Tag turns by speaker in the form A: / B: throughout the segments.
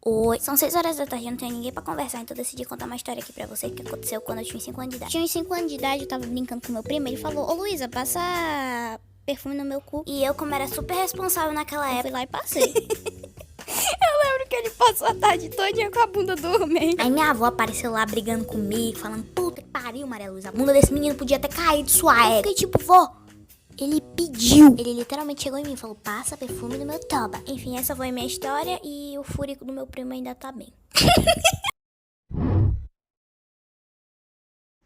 A: Oi, são 6 horas da tarde, eu não tenho ninguém pra conversar, então eu decidi contar uma história aqui pra você que aconteceu quando eu tinha uns 5 anos de idade. Tinha uns 5 anos de idade, eu tava brincando com meu primo, ele falou: ô Luísa, passa perfume no meu cu. E eu, como era super responsável naquela época, fui lá e passei. Eu lembro que ele passou a tarde todinha com a bunda dormente. Aí minha avó apareceu lá brigando comigo, falando: puta que pariu, Maria Luísa, a bunda desse menino podia ter caído de sua égua. Eu fiquei tipo: vó, ele pediu. Ele literalmente chegou em mim e falou: passa perfume no meu toba. Enfim, essa foi a minha história e o furico do meu primo ainda tá bem.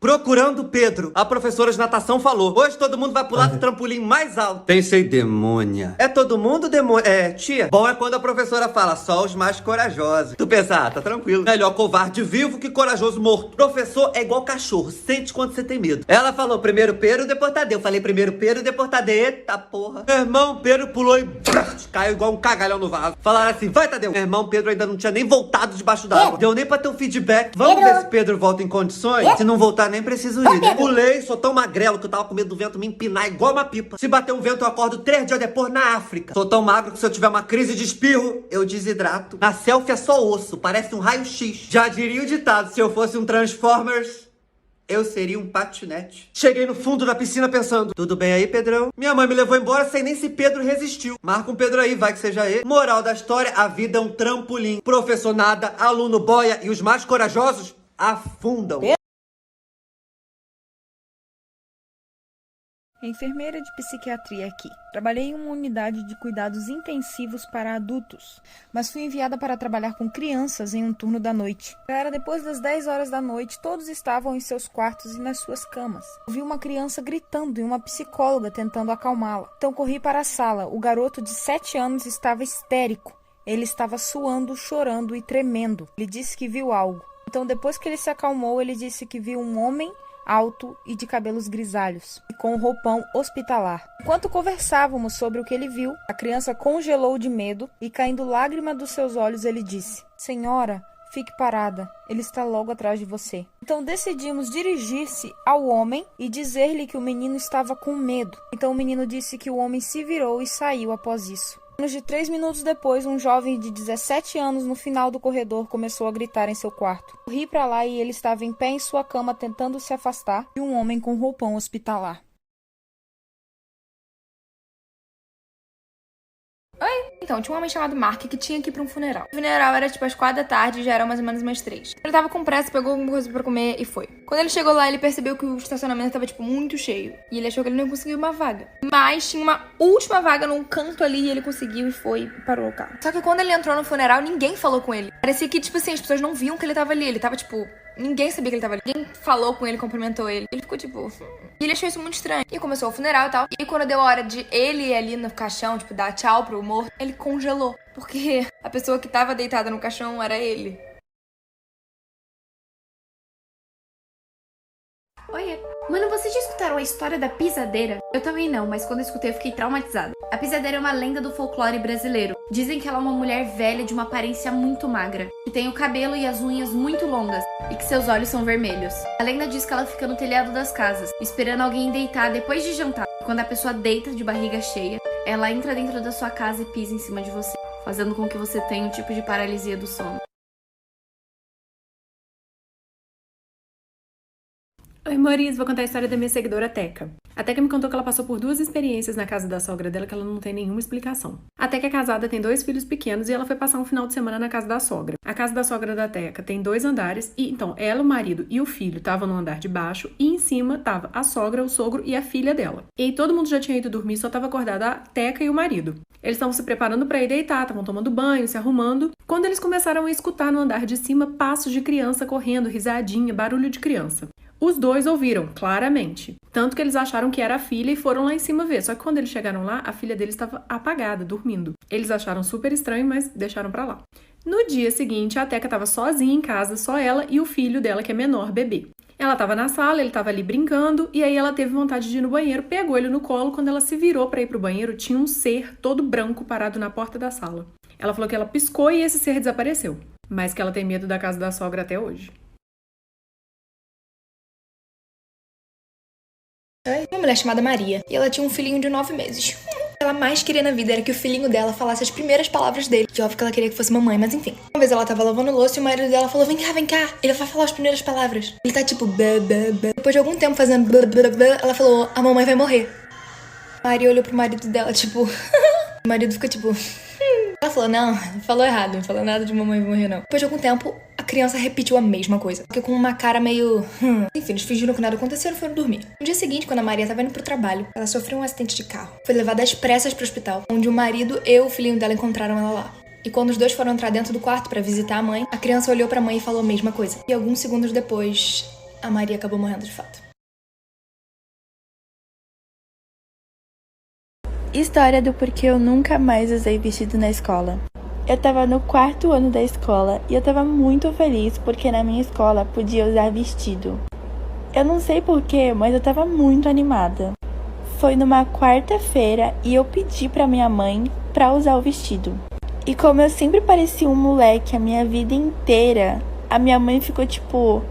B: Procurando Pedro, a professora de natação falou: hoje todo mundo vai pular do trampolim mais alto.
C: Pensei, demônia.
B: É todo mundo demônio. É, tia. Bom é quando a professora fala: só os mais corajosos. Tu pensa: ah, tá tranquilo. Melhor covarde vivo que corajoso morto. Professor é igual cachorro, sente quando você tem medo. Ela falou: primeiro Pedro, depois Tadeu. Falei: primeiro Pedro, depois Tadeu. Eita porra. Meu irmão Pedro pulou e caiu igual um cagalhão no vaso. Falaram assim: vai, Tadeu. Meu irmão Pedro ainda não tinha nem voltado debaixo d'água. Deu nem pra ter um feedback. Vamos ver se Pedro volta em condições. Se não voltar, nem preciso ir, né? Pulei, sou tão magrelo que eu tava com medo do vento me empinar igual uma pipa. Se bater um vento, eu acordo 3 dias depois na África. Sou tão magro que se eu tiver uma crise de espirro, eu desidrato. Na selfie é só osso, parece um raio-x. Já diria o ditado: se eu fosse um Transformers, eu seria um patinete. Cheguei no fundo da piscina pensando: tudo bem aí, Pedrão? Minha mãe me levou embora sem nem se Pedro resistiu. Marca um Pedro aí, vai que seja ele. Moral da história: a vida é um trampolim. Professor nada, aluno boia e os mais corajosos afundam.
D: Enfermeira de psiquiatria aqui. Trabalhei em uma unidade de cuidados intensivos para adultos, mas fui enviada para trabalhar com crianças em um turno da noite. Já era depois das 10 horas da noite, todos estavam em seus quartos e nas suas camas. Ouvi uma criança gritando e uma psicóloga tentando acalmá-la. Então corri para a sala. O garoto de 7 anos estava histérico. Ele estava suando, chorando e tremendo. Ele disse que viu algo. Então, depois que ele se acalmou, ele disse que viu um homem alto e de cabelos grisalhos, e com um roupão hospitalar. Enquanto conversávamos sobre o que ele viu, a criança congelou de medo e, caindo lágrima dos seus olhos, ele disse: senhora, fique parada, ele está logo atrás de você. Então decidimos dirigir-se ao homem e dizer-lhe que o menino estava com medo. Então o menino disse que o homem se virou e saiu após isso. Menos de 3 minutos depois, um jovem de 17 anos no final do corredor começou a gritar em seu quarto. Corri para lá e ele estava em pé em sua cama tentando se afastar de um homem com roupão hospitalar.
E: Oi! Então, tinha um homem chamado Mark que tinha que ir pra um funeral. O funeral era tipo às 4 da tarde e já era mais ou menos umas 3. Ele tava com pressa, pegou alguma coisa pra comer e foi. Quando ele chegou lá, ele percebeu que o estacionamento tava tipo muito cheio. E ele achou que ele não ia conseguir uma vaga. Mas tinha uma última vaga num canto ali e ele conseguiu e foi e parou o carro. Só que quando ele entrou no funeral, ninguém falou com ele. Parecia que, tipo assim, as pessoas não viam que ele tava ali. Ele tava tipo... Ninguém sabia que ele tava ali. Ninguém falou com ele, cumprimentou ele. Ele ficou tipo... E ele achou isso muito estranho. E começou o funeral e tal. E quando deu a hora de ele ir ali no caixão, tipo, dar tchau pro morto, ele congelou. Porque a pessoa que tava deitada no caixão era ele.
F: Oiê. Mano, vocês já escutaram a história da pisadeira? Eu também não, mas quando eu escutei eu fiquei traumatizada. A pisadeira é uma lenda do folclore brasileiro. Dizem que ela é uma mulher velha de uma aparência muito magra, que tem o cabelo e as unhas muito longas e que seus olhos são vermelhos. A lenda diz que ela fica no telhado das casas, esperando alguém deitar depois de jantar. Quando a pessoa deita de barriga cheia, ela entra dentro da sua casa e pisa em cima de você, fazendo com que você tenha um tipo de paralisia do sono.
G: Oi, Maurício, vou contar a história da minha seguidora Teca. A Teca me contou que ela passou por 2 experiências na casa da sogra dela que ela não tem nenhuma explicação. A Teca é casada, tem 2 filhos pequenos e ela foi passar um final de semana na casa da sogra. A casa da sogra da Teca tem 2 andares e então ela, o marido e o filho estavam no andar de baixo e em cima tava a sogra, o sogro e a filha dela. E aí todo mundo já tinha ido dormir, só tava acordada a Teca e o marido. Eles estavam se preparando para ir deitar, estavam tomando banho, se arrumando, quando eles começaram a escutar no andar de cima passos de criança correndo, risadinha, barulho de criança. Os 2 ouviram, claramente. Tanto que eles acharam que era a filha e foram lá em cima ver. Só que quando eles chegaram lá, a filha deles estava apagada, dormindo. Eles acharam super estranho, mas deixaram pra lá. No dia seguinte, a Teca estava sozinha em casa, só ela e o filho dela, que é menor, bebê. Ela estava na sala, ele estava ali brincando, e aí ela teve vontade de ir no banheiro, pegou ele no colo. Quando ela se virou para ir pro banheiro, tinha um ser todo branco parado na porta da sala. Ela falou que ela piscou e esse ser desapareceu. Mas que ela tem medo da casa da sogra até hoje.
E: Uma mulher chamada Maria. E ela tinha um filhinho de 9 meses. ela mais queria na vida era que o filhinho dela falasse as primeiras palavras dele. Que óbvio que ela queria que fosse mamãe, mas enfim. Uma vez ela tava lavando louça e o marido dela falou: vem cá, ele vai falar as primeiras palavras. Ele tá tipo, bê, bê, bê. Depois de algum tempo fazendo blá, blá, blá, ela falou: a mamãe vai morrer. A Maria olhou pro marido dela, tipo... O marido ficou tipo... Ela falou: não falou errado, não falou nada de mamãe vai morrer, não. Depois de algum tempo, a criança repetiu a mesma coisa. Porque com uma cara meio... Enfim, eles fingiram que nada aconteceu e foram dormir. No dia seguinte, quando a Maria tava indo pro trabalho, ela sofreu um acidente de carro. Foi levada às pressas pro hospital, onde o marido e o filhinho dela encontraram ela lá. E quando os dois foram entrar dentro do quarto pra visitar a mãe, a criança olhou pra mãe e falou a mesma coisa. E alguns segundos depois, a Maria acabou morrendo de fato.
C: História do porquê eu nunca mais usei vestido na escola. Eu tava no 4º ano da escola e eu tava muito feliz porque na minha escola podia usar vestido. Eu não sei porquê, mas eu tava muito animada. Foi numa quarta-feira e eu pedi pra minha mãe pra usar o vestido. E como eu sempre parecia um moleque a minha vida inteira, a minha mãe ficou tipo...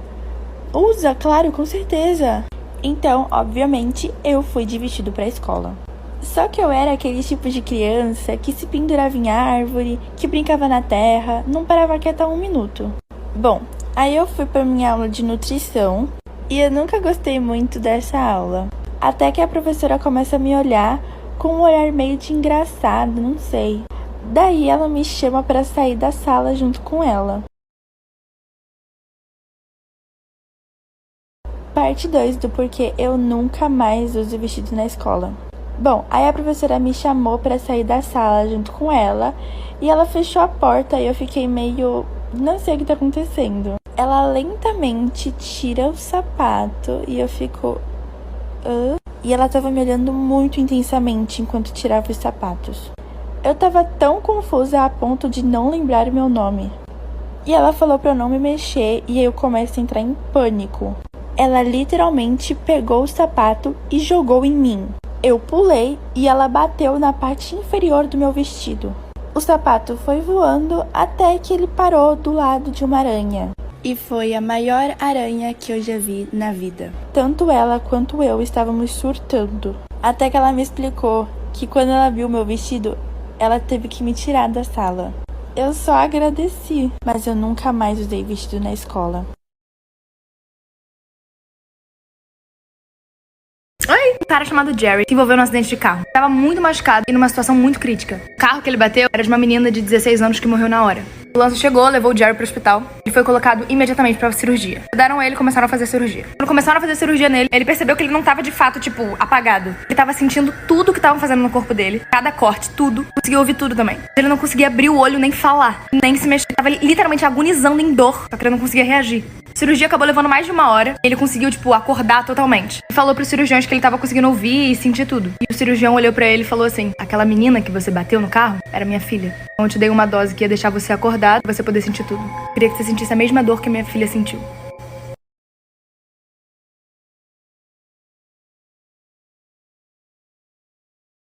C: Usa, claro, com certeza. Então, obviamente, eu fui de vestido pra escola. Só que eu era aquele tipo de criança que se pendurava em árvore, que brincava na terra, não parava quieta 1 minuto. Bom, aí eu fui pra minha aula de nutrição e eu nunca gostei muito dessa aula. Até que a professora começa a me olhar com um olhar meio de engraçado, não sei. Daí ela me chama pra sair da sala junto com ela. Parte 2 do porquê eu nunca mais uso vestido na escola. Bom, aí a professora me chamou pra sair da sala junto com ela e ela fechou a porta e eu fiquei meio... não sei o que tá acontecendo. Ela lentamente tira o sapato e eu fico... E ela tava me olhando muito intensamente enquanto tirava os sapatos. Eu tava tão confusa a ponto de não lembrar o meu nome. E ela falou pra eu não me mexer e eu começo a entrar em pânico. Ela literalmente pegou o sapato e jogou em mim. Eu pulei e ela bateu na parte inferior do meu vestido. O sapato foi voando até que ele parou do lado de uma aranha. E foi a maior aranha que eu já vi na vida. Tanto ela quanto eu estávamos surtando. Até que ela me explicou que quando ela viu meu vestido, ela teve que me tirar da sala. Eu só agradeci, mas eu nunca mais usei vestido na escola.
E: Um cara chamado Jerry se envolveu num acidente de carro. Tava muito machucado e numa situação muito crítica. O carro que ele bateu era de uma menina de 16 anos que morreu na hora. A ambulância chegou, levou o Jerry pro hospital e foi colocado imediatamente pra cirurgia. Deram ele e começaram a fazer a cirurgia. Quando começaram a fazer a cirurgia nele, ele percebeu que ele não tava de fato, tipo, apagado. Ele tava sentindo tudo que estavam fazendo no corpo dele. Cada corte, tudo. Conseguia ouvir tudo também. Ele não conseguia abrir o olho, nem falar, nem se mexer. Ele tava literalmente agonizando em dor, só que ele não conseguia reagir. A cirurgia acabou levando mais de 1 hora. Ele conseguiu, tipo, acordar totalmente. E falou pros cirurgiões que ele tava conseguindo ouvir e sentir tudo. E o cirurgião olhou pra ele e falou assim: aquela menina que você bateu no carro era minha filha. Então eu te dei uma dose que ia deixar você acordado pra você poder sentir tudo. Queria que você sentisse a mesma dor que minha filha sentiu.